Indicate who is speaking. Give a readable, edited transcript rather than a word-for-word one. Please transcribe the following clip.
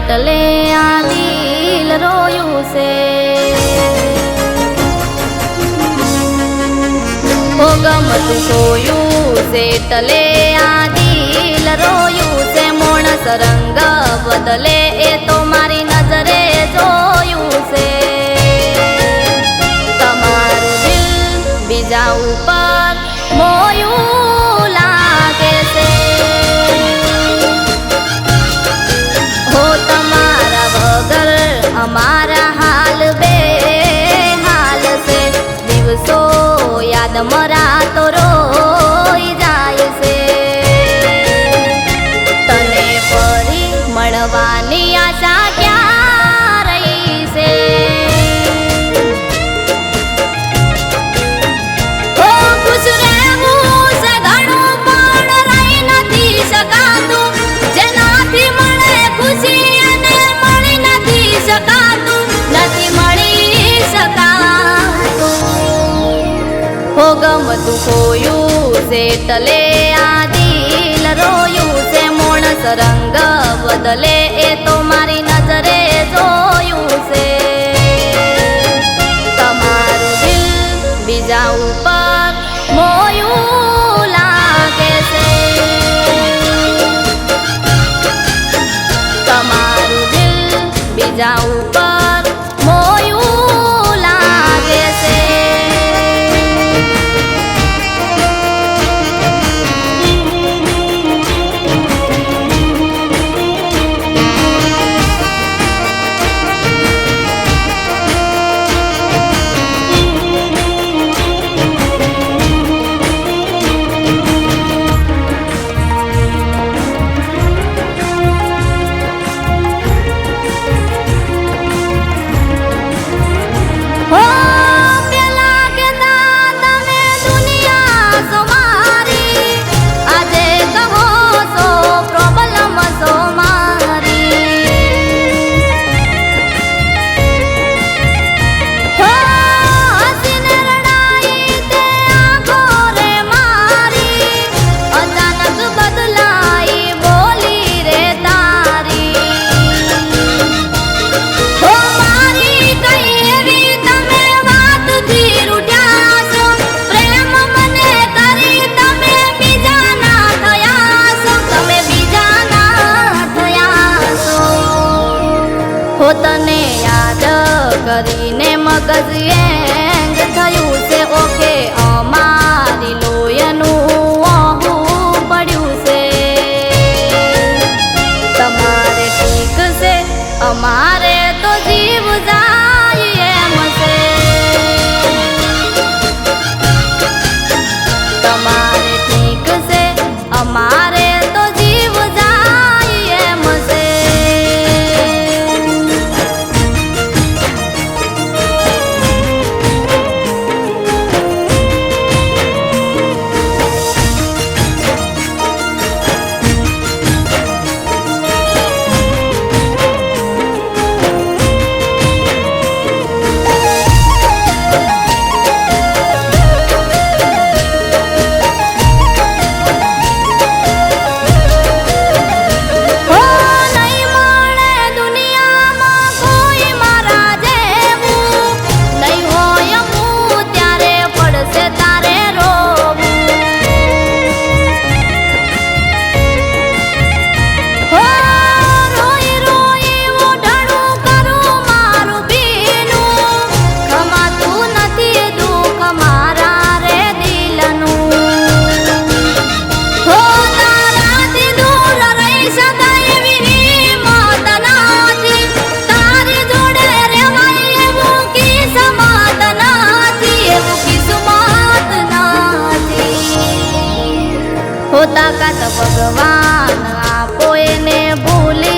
Speaker 1: એટલે આ દિલ રોયું છે ગમતું ખોયું છે એટલે આ દિલ રોયું છે મોણસ રંગ બદલે એ તો મારી નજરે જોયું છે તમારું દિલ બીજા ઉપર મોયું લાગે છે હો તમારા વગર અમારા હાલ બે હાલ છે દિવસો યાદ મરા તો રોઈ જાય છે તને ફરી મળવાની આશા ક્યાં રહી છે ઓ ખુશ રહેવું છે ઘણું પણ રહી નથી શકાતું જેનાથી મળે ખુશી અને મળી નથી શકાતું નથી મળી શકાતું હો ગમતું ખોયું છે એટલે આ દિલ રોયું છે મોણસ રંગ બદલે એ તો મારી નજરે જોયું છે તમારું દિલ બીજા ઉપર મોયું લાગે છે તમારું દિલ બીજા ઉપર મોયું લાગે છે તને યાદ કરીને મગજ એંગ થયું છે ઓકે અમારી લોહીનું ઓહું પડ્યું છે તમારે ઠીક છે અમારે તો જીવ જાય એમ છે તમારે ઠીક છે અમારે તો જીવ જાય એમ છે તાકાત ભગવાન આપો એને ભૂલી